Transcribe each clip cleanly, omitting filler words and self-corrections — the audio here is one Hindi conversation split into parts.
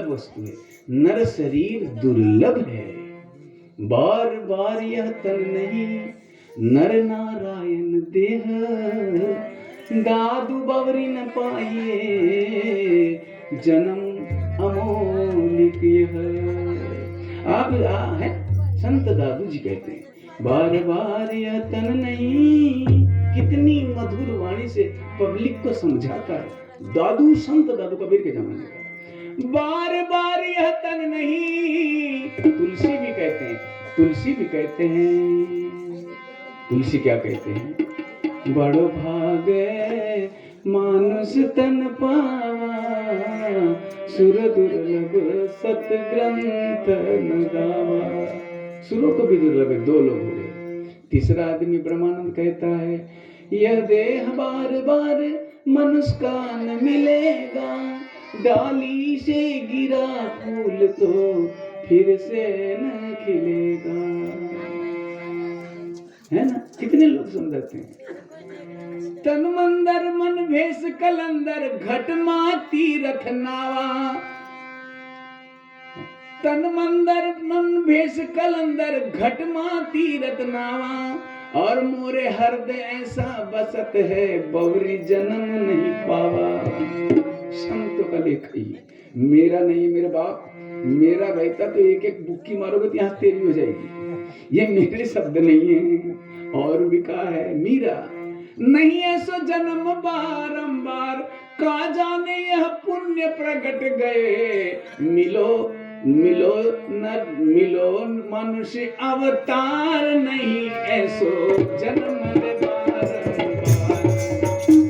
वस्तु है। नर शरीर दुर्लभ है, बार बार यह तन नहीं, नर नारायण देह, दादू बवरी न पाइए, जन्म अमोलिक है। आप है संत दादू जी कहते हैं, बार बार यह तन नहीं, कितनी मधुर वाणी से पब्लिक को समझाता है। दादू संत दादू कबीर के जमाने का, बार बार यह तन नहीं। तुलसी भी कहते हैं, तुलसी भी कहते हैं, तुलसी क्या कहते हैं, बड़ो भागे मानुष तन पावा, सुर दुर्लभ सत ग्रंथ न गावा। सुरों को भी दुर्लभ है, दो लोग हो गए। तीसरा आदमी ब्रह्मानंद कहता है, यह देह बार बार मनुष्य का न मिलेगा, डाली से गिरा फूल तो फिर से न खिलेगा। है ना, कितने लोग समझाते हैं। तन मंदर मन भेष कलंदर, घट माती रथ नावा। तन मंदर मन भेष कलंदर, घट माती रथ नावा। और मोरे हृदय ऐसा बसत है, बवरी जन्म नहीं पावा। संत का लेख ही मेरा नहीं, मेरे बाप मेरा रहता तो एक एक बुक्की मारोगे तो यहाँ तेरी हो जाएगी। ये मेरे शब्द नहीं है। और भी कहा है मीरा, नहीं ऐसो जन्म बारंबार, का जाने यह पुण्य प्रगट गए। मिलो मिलो न मिलो मनुष्य अवतार, नहीं ऐसो जन्म बारंबार,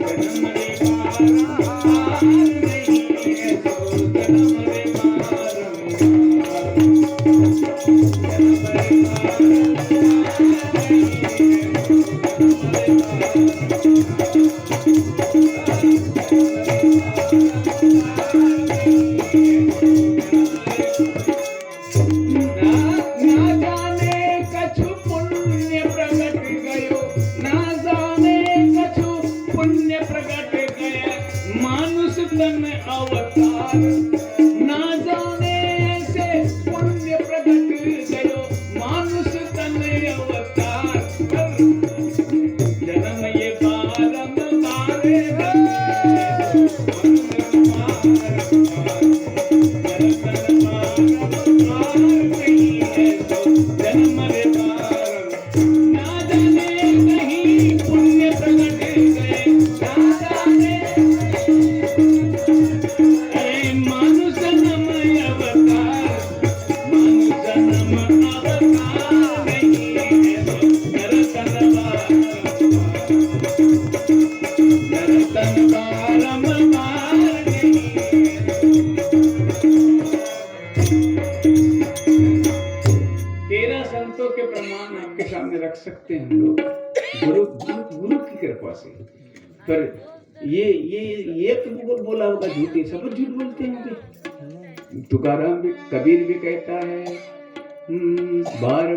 जन्म बारंबार नहीं ऐसो जन्म पर ये एक बोला होगा झूठे, सब झूठ बोलते होंगे। तुकाराम भी, कबीर भी कहता है बार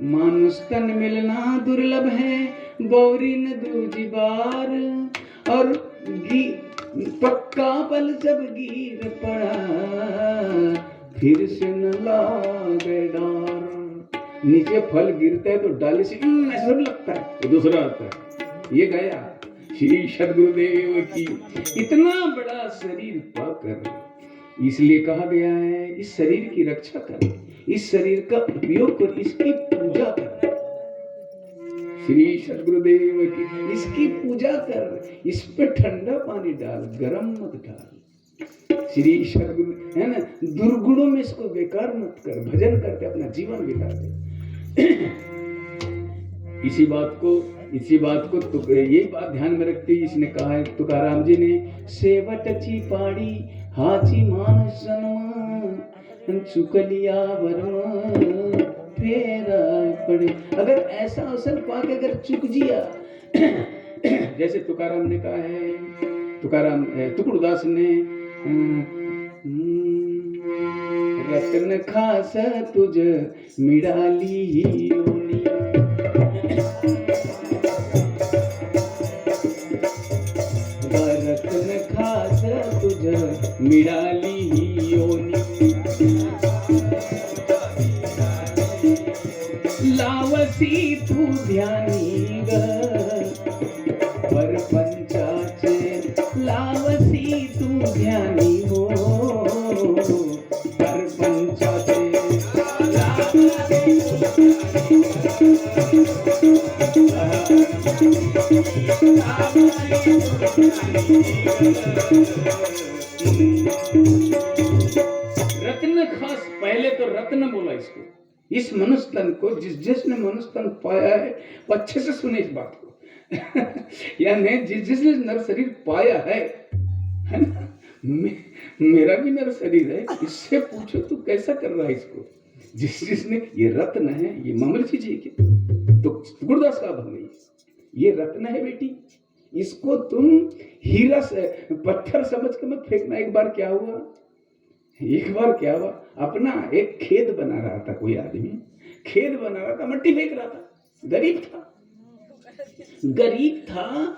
मानुष तन मिलना दुर्लभ है, गौरी न दूजी बार, और पक्का पल जब गिर पड़ा, फिर से न लागे डार। नीचे फल गिरता है तो डाले से ऐसा लगता है, तो दूसरा आता है। ये गया श्री सद्गुरुदेव की। इतना बड़ा शरीर पाकर इसलिए कहा गया है, इस शरीर की रक्षा कर, इस शरीर का उपयोग कर, इसकी पूजा कर। श्री सद्गुरुदेव की इसकी पूजा कर, इस पे ठंडा पानी डाल, गरम मत डाल। श्री सद्गुरु है ना, दुर्गुणों में इसको बेकार मत कर, भजन करके अपना जीवन बिता दे। इसी बात को तो यही बात ध्यान में रखते ही इसने कहा है तुकाराम जी ने, सेवटची पाड़ी हाची मान सन्मान, चुकलिया वर्मा फेरा पड़े। अगर ऐसा अवसर पाके अगर चुक जिया, जैसे तुकाराम ने कहा है, तुकडदास ने रत्न खास तुझ मिडाली योनी, रत्न खास तुझ मिडाली योनी, लावसी तू ध्यानी ग परपंचाचे, लावसी तू ध्यानी हो परपंचाचे। रत्न खास, पहले तो रत्न बोला इसको, इस मनुष्य तन को, जिसने मनुष्य तन पाया है वो अच्छे से सुने इस बात को। यानी जिसने नर शरीर पाया है ना, मेरा भी नर शरीर है, इससे पूछो तू कैसा कर रहा है इसको। जिसने ये रत्न है, ये महर्षि जी के तो गुरुदास का भंग, ये रत्न है बेटी, इसको तुम हीरा से पत्थर समझ के मत फेंकना। एक बार क्या हुआ, अपना एक खेत बना रहा था, कोई आदमी खेत बना रहा था, मिट्टी फेंक रहा था, गरीब था।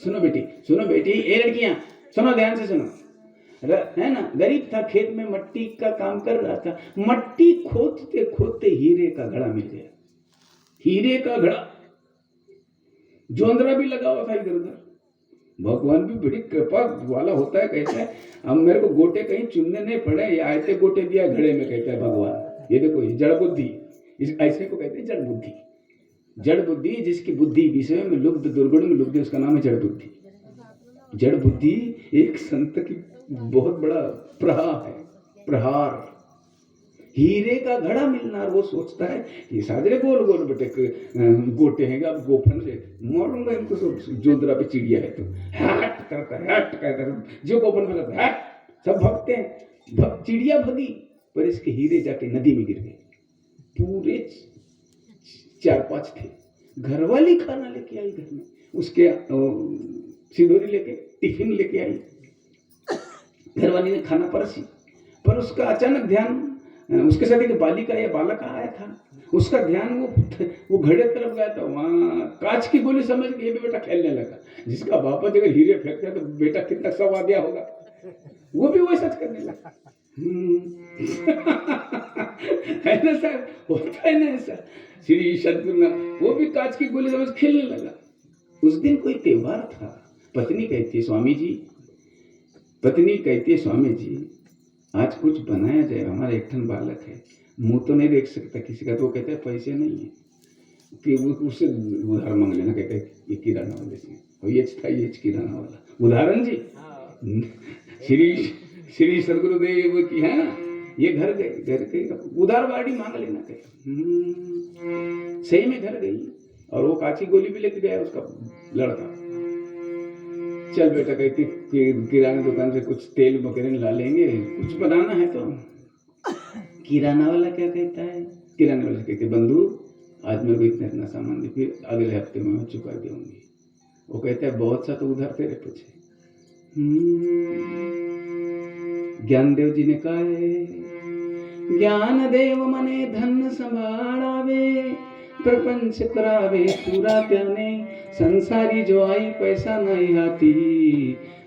सुनो बेटी, ये लड़कियां सुनो, ध्यान से सुनो, है ना, गरीब था, खेत में मट्टी का काम कर रहा था। मट्टी खोदते खोदते हीरे का घड़ा मिल गया, हीरे का घड़ा, जोंदरा भी लगा हुआ था इधर उधर। भगवान भी बड़ी कृपा वाला होता है, कहता है अब मेरे को गोटे कहीं चुनने नहीं पड़े, ये आयते गोटे दिया घड़े में, कहता है भगवान। ये देखो, ये जड़ बुद्धि, इस ऐसे को कहते हैं जड़ बुद्धि। जड़ बुद्धि जिसकी बुद्धि विषय में लुब्ध, दुर्गुण में लुब्ध, उसका नाम है जड़ बुद्धि। जड़ बुद्धि एक संत की बहुत बड़ा प्रहार। हीरे का घड़ा मिलना, वो सोचता है ये साजरे गोल गोल बेटे गोटे हैं, अब गोफन से मारूंगा इनको, सब जोंदरा पे चिड़िया है तो हट करता है, जो गोफन में लगता है सब भागते हैं, चिड़िया भगी, पर इसके हीरे जाके नदी में गिर गए। पूरे 4-5 थे। घरवाली खाना लेके आई घर में, उसके सिंदूरी लेके, टिफिन लेके आई, घरवाली ने खाना परसी, पर उसका अचानक ध्यान, उसके साथ एक बालिका या बालक आया था, उसका ध्यान वो घड़े तरफ गया था। वहां कांच की गोली समझ के ये भी बेटा खेलने लगा। जिसका बापा अगर हीरे फेंकता है तो बेटा कितना सवादिया होगा, वो भी वैसा करने लगा। है ना साहब, होता है ना ऐसा। श्री सद्गुरु, वो भी कांच की गोली समझ खेलने लगा। उस दिन कोई त्योहार था। पत्नी कहती है स्वामी जी आज कुछ बनाया जाए, हमारा एक ठन बालक है, मुंह तो नहीं देख सकता किसी का। तो वो कहता है पैसे नहीं है कि उससे उधार मांग लेना। कहता है ये किराना वाले से, और ये था ये किराना वाला उदाहरण जी। श्री सद्गुरुदेव की है ना, ये घर गए उधार बाड़ी मांग लेना। सही में घर गई, और वो काची गोली भी लेके गया उसका लड़का। चल बेटा, कहती किराना दुकान से कुछ तेल वगैरह ला लेंगे, कुछ बनाना है तो। किराना वाला क्या कहता है, किराने वाले कहते बंधु आज मेरे को इतना सामान दे, फिर अगले हफ्ते में मैं चुका दूंगी। वो कहता है बहुत सा तो उधर तेरे पीछे। ज्ञानदेव जी ने कहा है, ज्ञान देव मने धन संभाळावे, प्रपंच करावे पूरा त्याने, संसारी जो आई पैसा नाही हाती,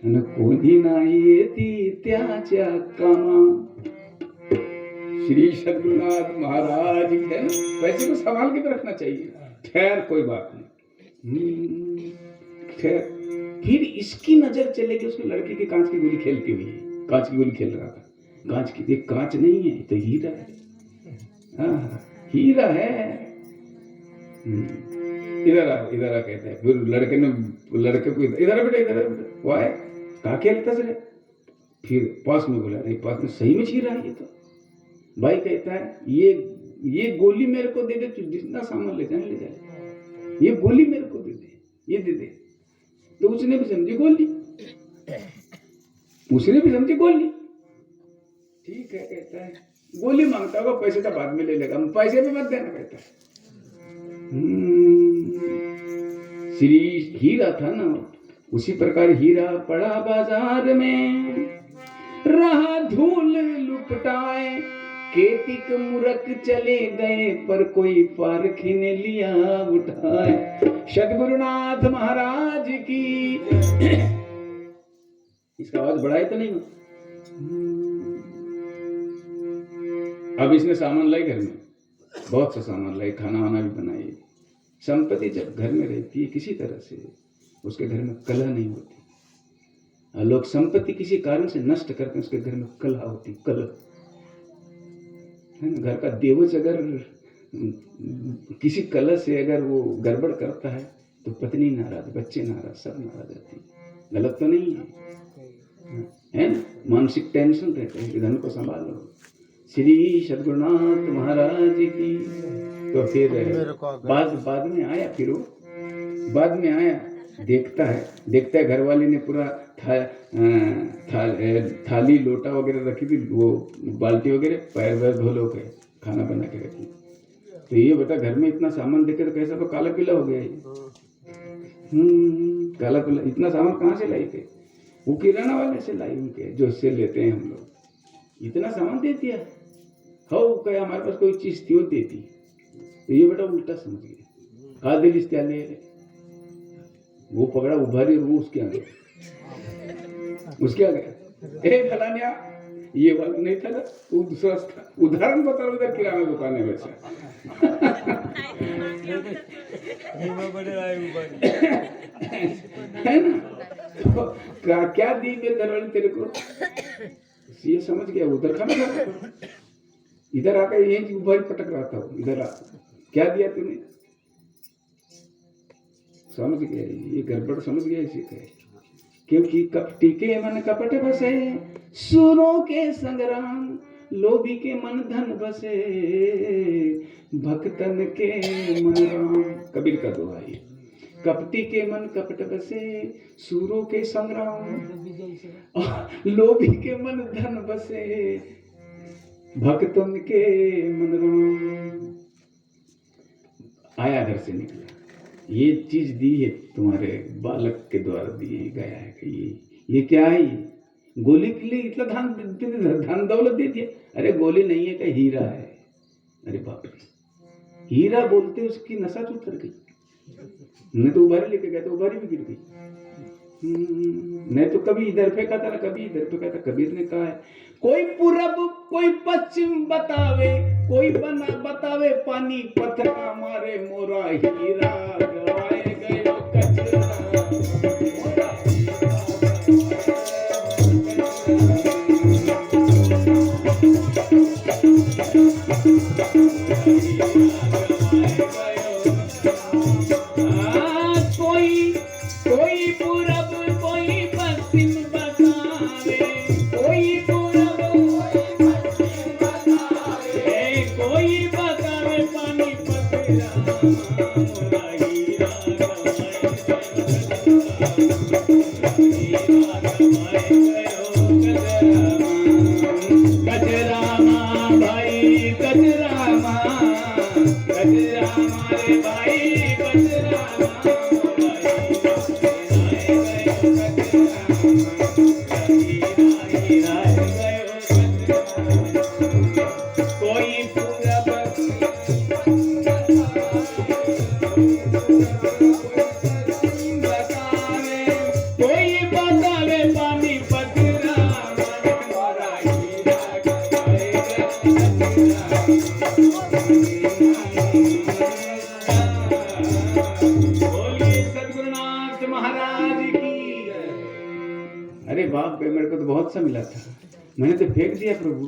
अन कोणी नाही येती त्याच्या कामा। श्री सद्गुरुनाथ महाराज की है, पैसे को संभाल के रखना चाहिए, खैर कोई बात नहीं। खैर फिर इसकी नजर चलेगी उसके लड़के की कांच की गोली खेलती हुई, कांच की गोली खेल रहा था, कांच की, देख कांच नहीं है तो हीरा है, हीरा है। इधर आ कहता है, फिर लड़के को इधर बेटा, इधर बेटा, वो आए, कहा खेलता सर, फिर पास में बोला, नहीं पास में सही में हीरा है ये तो। भाई कहता है, ये गोली मेरे को दे दे, तू जितना सामान ले जाए, ये गोली मेरे को दे दे, ये दे दे। तो उसने भी समझी गोली, ठीक है कहता है, गोली मांगता होगा, पैसे तो बाद में ले लेगा, पैसे भी मत देना कहता है। श्री हीरा था ना, उसी प्रकार हीरा पड़ा बाजार में, रहा धूल लुपटाए, केतिक मुरक चले गए, पर कोई पारखी ने लिया उठाए। सद्गुरुनाथ महाराज की। इसका आवाज बढ़ाए तो नहीं? अब इसने सामान लाई घर में, बहुत सा सामान लाई, खाना वाना भी बनाई। संपत्ति जब घर में रहती है किसी तरह से, उसके घर में कलह नहीं होती। लोग संपत्ति किसी कारण से नष्ट करते हैं, उसके घर में कलह होती, कलह है ना। घर का देवज अगर किसी कलह से अगर वो गड़बड़ करता है तो पत्नी नाराज, बच्चे नाराज, सब नाराज रहती है। गलत तो नहीं है ना। मानसिक टेंशन रहता है, धन को संभालो। श्री सद्गुरुनाथ महाराज की। तो फिर बाद में आया, फिर वो बाद में आया, देखता है घर वाले ने पूरा थाली लोटा वगैरह रखी थी, वो बाल्टी वगैरह, पैर वैर धो लो के खाना बना के रखी। तो ये बेटा घर में इतना सामान देखे तो कैसा तो काला पीला हो गया ये। काला पीला, इतना सामान कहाँ से लाई थे? वो किराना वाले से लाई उनके, जो इससे लेते हैं हम लोग। इतना सामान दे दिया, हो क्या हमारे पास कोई चीज थी वो देती। तो ये बेटा उल्टा समझ गया, खा दिलीस त्याले वो पकड़ा उभारी, वो उसके आगे ए फलानिया, ये वाला नहीं था ना, वो दूसरा था। उदाहरण बताओ, इधर किराना दुकान है वैसे है ना। तो क्या दी मेरे घर वाले तेरे को? ये समझ गया, उधर खाना, इधर आकर यही उभारी पटक रहा था, इधर आ क्या दिया तूने? समझ गया, ये गड़बड़ समझ गया इसी का। क्योंकि कपटी के मन कपट बसे, सुरों के संग्राम, लोभी के मन धन बसे, भक्तन के मन राम। कबीर का दोहा है। कपटी के मन कपट बसे, सूरों के संग्राम, लोभी के मन धन बसे, भक्तन के मन राम। आया घर से निकला, ये चीज दी है तुम्हारे बालक के द्वारा दी गया है कि ये क्या है? गोली के लिए इतना धन दौलत दे दिया। अरे गोली नहीं है, क्या हीरा है। अरे बाप रे, हीरा बोलते उसकी नशा तो उतर गई। नहीं तो उभारी लेके गया तो उभारी भी गिर गई। नहीं तो कभी इधर फेंका था ना, कभी इधर फेंका था। कबीर ने कहा है, कोई पूरब कोई पश्चिम बतावे, कोई बना बतावे पानी पत्थर का, मारे मोरा हीरा गवाए गयो कचरा। कोई पूरब कोई पश्चिम बतावे, कोई पूरब कोई बतावे पानी पतेरा, मोरा हीरा कचरामा भाई, कचरामा रे भाई, कचरामा। हीरा गयो कोई पूरब बतावे कोई बतावे पानी पतरा हमारा हीरा बोलिए सद्गुरुनाथ महाराज की। अरे बाप रे, मेरे को तो बहुत सा मिला था, मैंने तो फेंक दिया प्रभु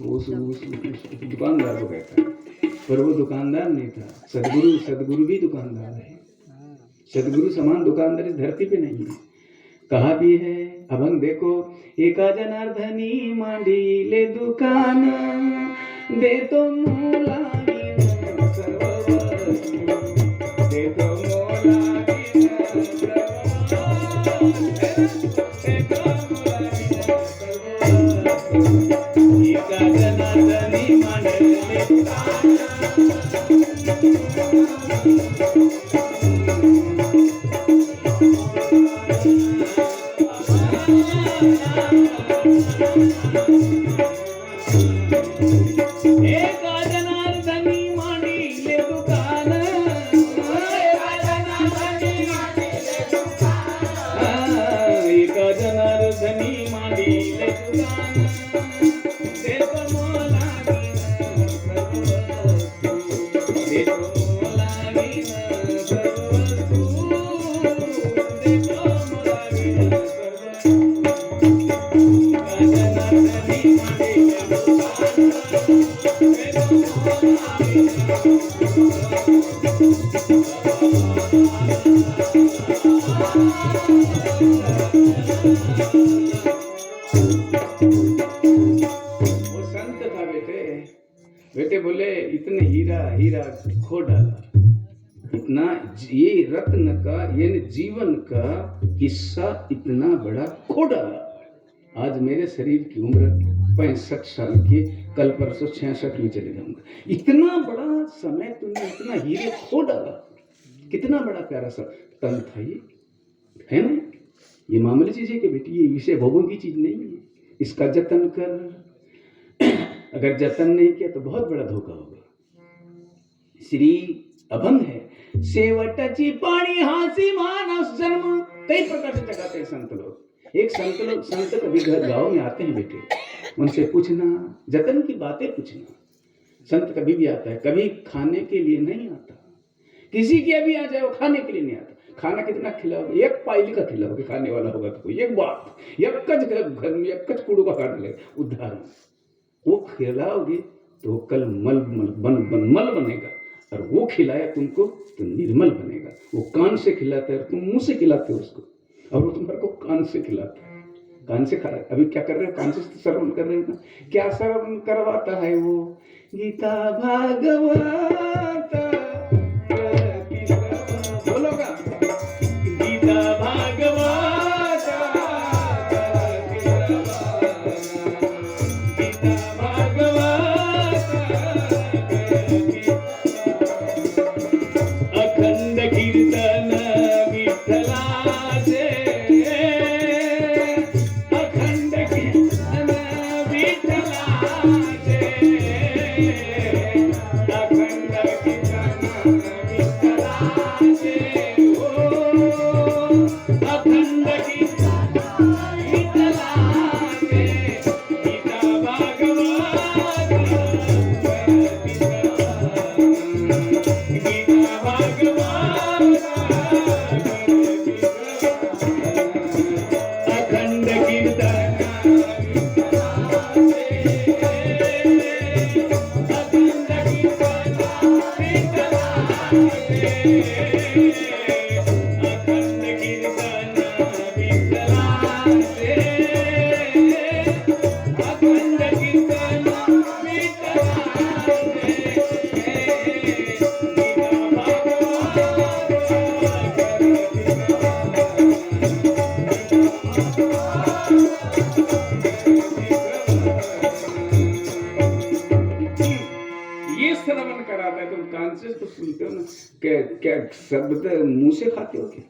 उस दुकानदार को कहता है, पर वो दुकानदार नहीं था, सदगुरु भी दुकानदार है। सदगुरु समान दुकानदार इस धरती पे नहीं है। कहा भी है अभंग देखो, एका जनार्दनी मांडी ले दुकान दे तो मूला दे तो एका जनार्दनी मांडी ले दुकान बेटे बोले इतने हीरा खो डाला, इतना ये रत्न का यानी जीवन का हिस्सा इतना बड़ा खो डाला। आज मेरे शरीर की उम्र 65 साल की, कल परसों 66 में चले जाऊंगा। इतना बड़ा समय तुमने इतना हीरे खो डाला, कितना बड़ा प्यारा सा तन था ये, है ना? ये मामूली चीज है कि बेटी, ये विषय भोगों की चीज नहीं है। इसका जतन कर, अगर जतन नहीं किया तो बहुत बड़ा धोखा होगा। श्री अभंग है, सेवटची पाणी हासी मानस जन्म, कई प्रकार से जगाते हैं संत लोग। एक संत कभी घर गांव में आते हैं बेटे, उनसे पूछना, जतन की बातें पूछना। संत कभी भी आता है, कभी खाने के लिए नहीं आता, किसी के भी आ जाए वो खाने के लिए नहीं आता। खाना कितना खिलाओगे? एक पाइली का खिलाओगे, खाने वाला होगा तो कोई एक बात, एक घर में एक कूड़ू का काट लेगा। उदाहरण, वो खिलाओगे तो कल मल बनेगा, और वो खिलाया तुमको तो निर्मल बनेगा। वो कान से खिलाता है और तुम मुंह से खिलाते हो उसको, और वो तुम्हारे को कान से खिलाता है। कान से खा रहा है, अभी क्या कर रहे हो? कान से श्रवण कर रहे हो ना? क्या श्रवण करवाता है वो? गीता भागवत बोलोगा, गीता भागवत अखंड कीर्तन विठ्ठलाचे, अखंड कीर्तन विठ्ठलाचे, अखंड कीर्तन विठ्ठलाचे, अखंड कीर्तन विठ्ठलाचे, गीता भागवत गीता भागवत अखंड कीर्तन श्रवण कराता है। तुम कान से तो सुनते हो ना, क्या शब्द मुंह से खाते हो? क्या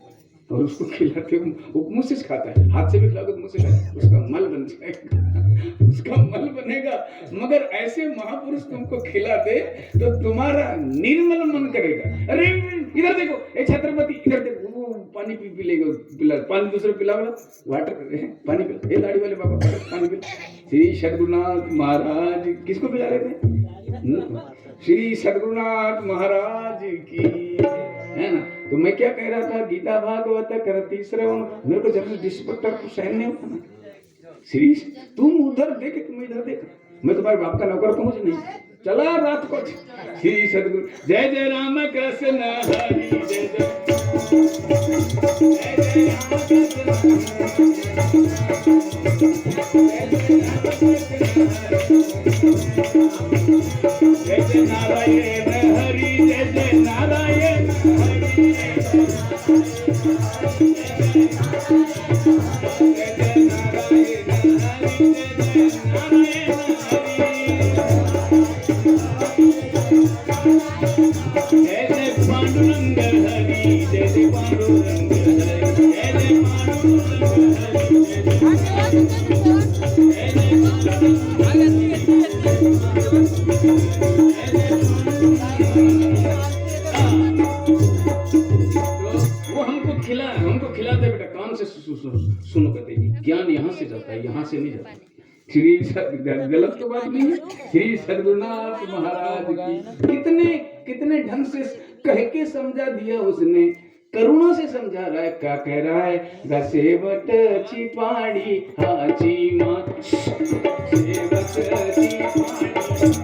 और उसको खिलाते वो मुंह से खाता है, हाथ से भी खिलाओगे तो मुंह से खाएगा, उसका मल बन जाएगा, उसका मल बनेगा। मगर ऐसे महापुरुष तुमको खिला दे तो तुम्हारा निर्मल मन करेगा। अरे इधर देखो, ए छत्रपति इधर देखो, वो पानी पी लेगा, पिला पानी दूसरे पिला वाला वाटर पानी पिला, ए दाढ़ी वाले बाबा पानी पिला। श्री सद्गुरुनाथ महाराज किसको पिला रहे थे? श्री सद्गुरुनाथ महाराज की, है ना। तो मैं क्या कह रहा था, गीता भागवत कर तीसरा, मेरे को जब डिस्पेक्टर को सहन नहीं होता ना। श्री तुम उधर देखे, तुम इधर देखो, मैं तुम्हारे बाप का नौकर तो मुझे नहीं, चला रात को। श्री सद्गुरु जय जय राम कृष्ण हरि, जय जय नारायण हरि, जय जय नारायण हरि, जय जय पांडुरंग हरि, जय जय पांडुरंग हरि, जय जय वो हमको खिलाते बेटा, कान से सुनो कहते ज्ञान यहाँ से जाता है, यहाँ से नहीं जाता। श्री गलत तो बात नहीं है। श्री सद्गुरुनाथ महाराज की कितने ढंग से कह के समझा दिया उसने, करुणा से समझा रहा है। क्या कह रहा है? गसेवट छिपाड़ी हाची मां, सेवट छिपाड़ी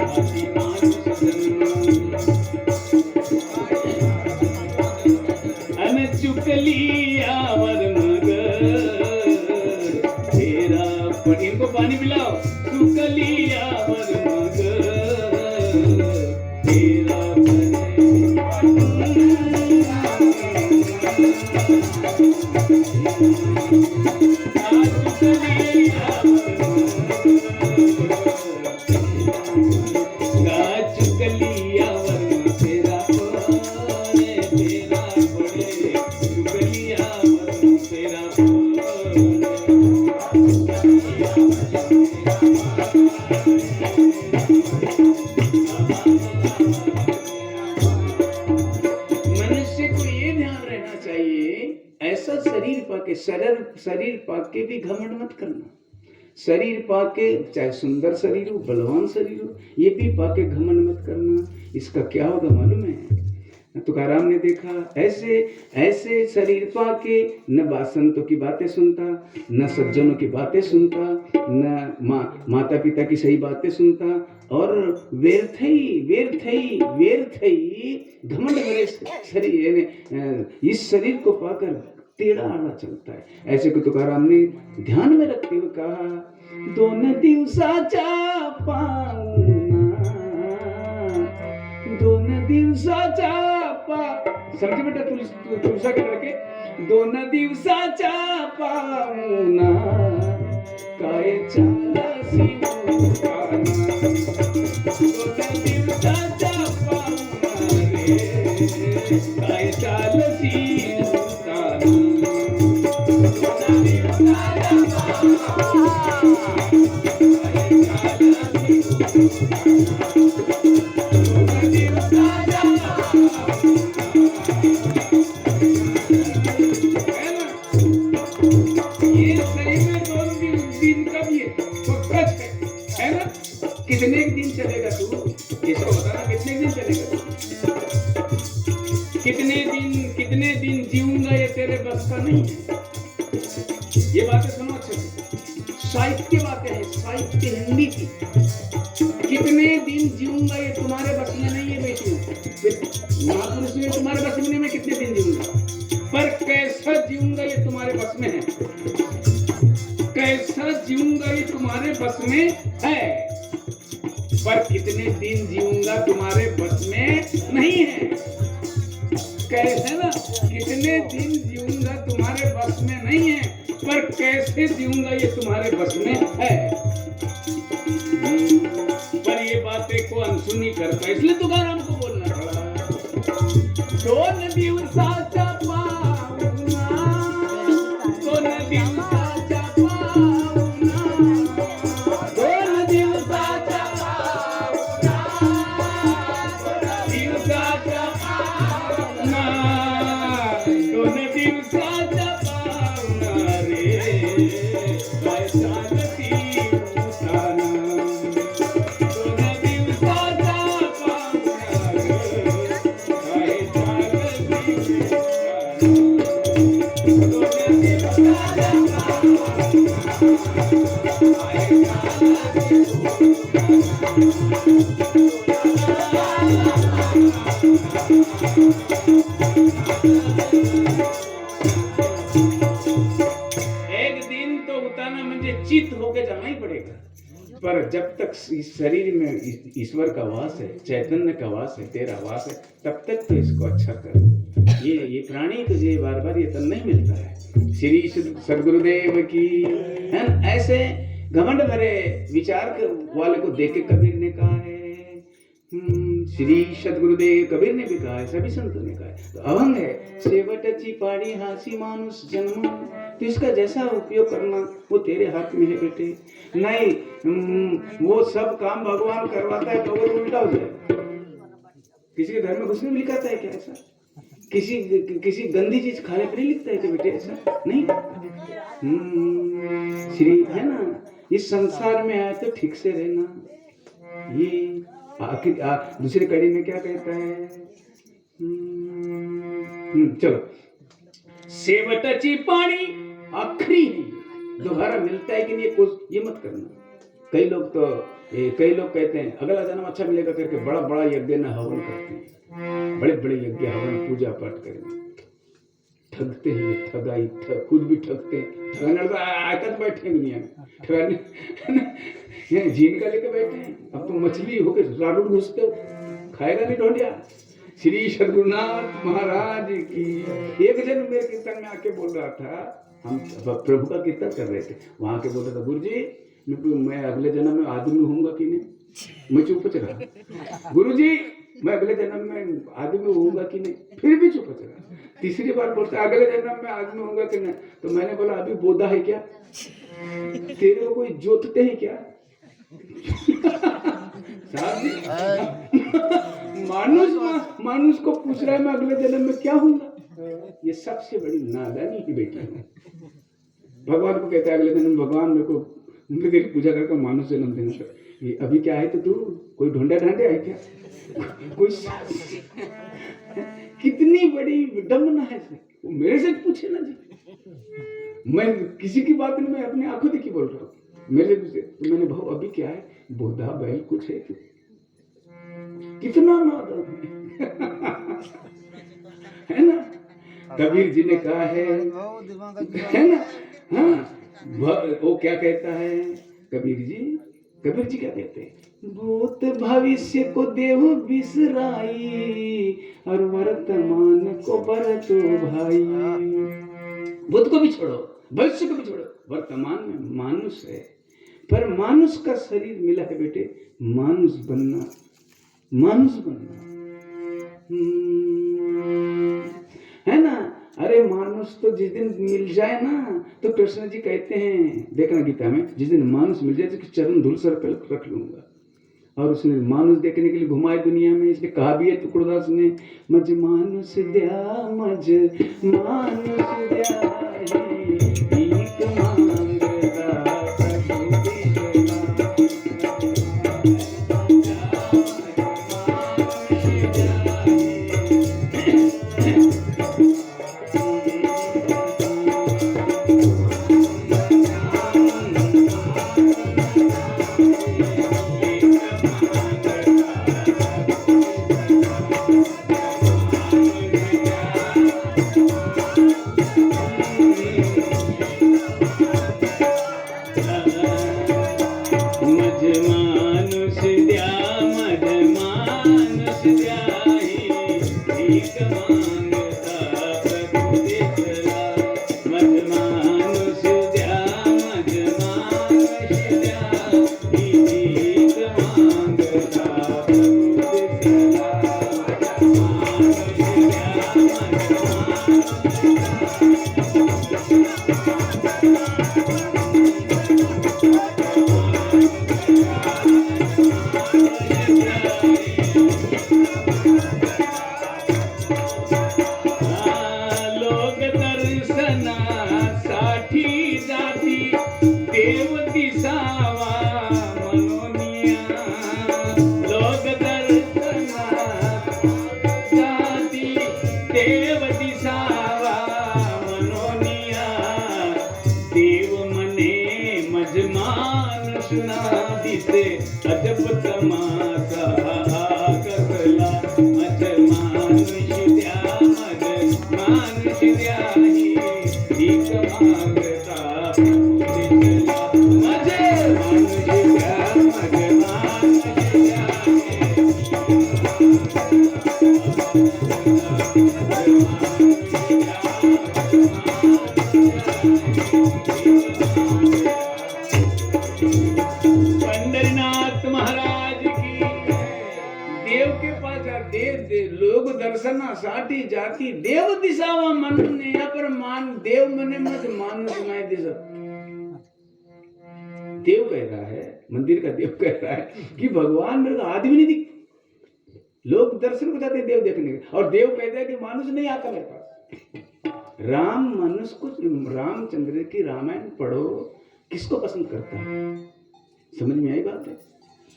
हाची मां अन चुकली आवर मगर तेरा, इनको पानी पिलाओ। चुकली आवर मगर तेरा शरीर पाके भी घमंड मत करना। शरीर पाके, चाहे सुंदर शरीर हो, बलवान शरीर हो, ये भी पाके घमंड मत करना। इसका क्या होगा मालूम है? तुकाराम ने देखा ऐसे शरीर पाके न संतों की बातें सुनता, न सज्जनों की बातें सुनता, न माता पिता की सही बातें सुनता, और व्यर्थ ही घमंड भरे शरीर, इस शरीर को पाकर टेढ़ा आड़ा चलता है। ऐसे को तुकाराम ने ध्यान में रखते हुए कहा, दोन दिवसाचा पाहुणा, दोन दिवसाचा समझे बेटा, तुलसा के लड़के, दोन दिवसाचा पाहुणा काय चालसी उताना, दोन दिवसाचा पाहुणा रे काय चालसी कितने दिन चलेगा तू? इसको बताना, कितने दिन चलेगा तू? कितने दिन जीऊंगा ये तेरे बस का नहीं है। ये बातें सुनो अच्छे से, साहित्य बातें हैं, साहित्य हिंदी की। कितने दिन जीऊंगा ये तुम्हारे बस में नहीं है बेटियों। महापुरुष ने तुम्हारे बस में नहीं, मैं कितने दिन जीऊंगा, पर कैसा जीऊंगा ये तुम्हारे बस में है। कैसा जीऊंगा ये तुम्हारे बस में है, पर कितने दिन जीऊंगा तुम्हारे बस में नहीं है। कैसे ना, कितने दिन जीऊंगा तुम्हारे बस में नहीं है, पर कैसे जीऊंगा ये तुम्हारे बस में है। पर ये बातें को अनसुनी करता, इसलिए तुकाराम को बोलना पड़ा। दोन दिवसाचा पाहुणा एक दिन तो उतारना म्हणजे चित होके जाना ही पड़ेगा। पर जब तक इस शरीर में ईश्वर का वास है, चैतन्य का वास है, तेरा वास है, तब तक तो इसको अच्छा कर। ये प्राणी तुझे बार बार ये तन नहीं मिलता है। श्री सदगुरुदेव की है न? ऐसे घमंड भरे विचार वाले को देख के कबीर ने कहा है, श्री सदगुरुदेव कबीर ने भी कहा है, सभी संतों ने कहा है, तो अभंग है। सेवटची पाड़ी हासी मानुष जन्म, तो इसका जैसा उपयोग करना वो तेरे हाथ में है बेटे। नहीं वो सब काम भगवान करवाता है तो वो उल्टा हो जाए। किसी के घर में घुसने में लिखाता है क्या ऐसा? किसी गंदी चीज खाने पर लिखता है क्या बेटे ऐसा? नहीं। श्री है ना, इस संसार में आए तो ठीक से रहना। ये आखिर दूसरी कड़ी में क्या कहता है? चलो, सेवटची पानी आखिरी दोबारा मिलता है कि नहीं ये मत करना। कई लोग कहते हैं अगला जन्म अच्छा मिलेगा करके बड़ा बड़ा यज्ञ न हवन करते हैं, बड़े बड़े यज्ञ हवन पूजा पाठ करें, ठगते हैं, ठगाई खुद भी ठगते हैं। ठगाने तो आकर बैठे हैं दुनिया में, ठगाने झीन का लेके बैठे हैं। अब तो मछली होके राडू घुसते हो, खाएगा नहीं ढोंडिया। श्री सद्गुरुनाथ महाराज की। एक जन मेरे कीर्तन में आके बोल रहा था, हम प्रभु का कीर्तन कर रहे थे, वहां के बोल रहा था, गुरु जी मैं अगले जन्म में आदमी होऊंगा कि नहीं? मैं चुप रहा। गुरु जी मैं अगले जन्म में आदमी होऊंगा कि नहीं? फिर भी चुप रहा। तीसरी बार बोलता अगले जन्म में आदमी होऊंगा कि नहीं? तो मैंने बोला अभी बोधा है क्या? तेरे को कोई जोतते हैं क्या? मानुष को पूछ रहा है मैं अगले जन्म में क्या होऊंगा? ये सबसे बड़ी नादानी की बेटी है। भगवान को कहता है अगले जन्म भगवान मेरे को तेरी पूजा करके मानुष जन्म देना चाहिए। ये अभी क्या है तो तू कोई ढूंढा ढांडे है क्या? कोई कितनी बड़ी विडम्बना है। वो मेरे से पूछे ना जी, मैं किसी की बात नहीं, मैं अपनी आंखों देखी बोल रहा हूँ। मेरे तो मैंने भाव अभी क्या है, बोधा बैल कुछ है कितना नादान है ना। कबीर जी ने कहा है ना, हाँ वो क्या कहता है कबीर जी क्या कहते हैं? भूत भविष्य को देव बिसराई और वर्तमान को बरतो भाई। भूत को भी छोड़ो, भविष्य को भी छोड़ो, वर्तमान में मानुष है, पर मानुष का शरीर मिला है बेटे। मानुष बनना है ना। अरे मानुष तो जिस दिन मिल जाए ना, तो कृष्ण जी कहते हैं, देखना गीता में, जिस दिन मानुष मिल जाए तो चरण धूल सर पे रख लूंगा। और उसने मानुष देखने के लिए घुमाए दुनिया में, इसलिए कहा भी है टुकड़दास ने, मज मानुष द्या मज मानुष द्या मज मानुष ना दिसे अजब तमाशा कसला मज मानुष द्या मज मानुष द्याही भीक मागता दिसला मज मानुष द्या मज मानुष पंढरीनाथ महाराज की देव के पास देव लोग दर्शनासाठी जाती देव दिसावा म्हणून या पर मान देव मने मत मानुष नाही दिसत देव कह रहा है मंदिर का देव कह रहा है कि भगवान मेरे को आदमी नहीं दिखते लोग दर्शन को जाते हैं देव देखने के और देव कहते हैं कि मानुष नहीं आता मेरे पास राम मनुष्य को रामचंद्र की रामायण पढ़ो किसको पसंद करता है समझ में आई बात है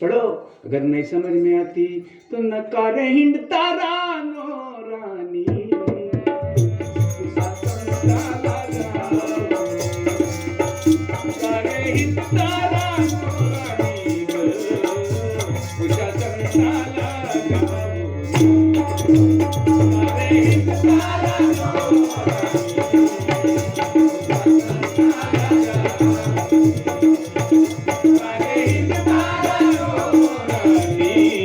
पढ़ो अगर नहीं समझ में आती तो नकार हिंद तारा नो रानी हिंद तारा नो रानी पूजा संताला हिंद तारा नो रानी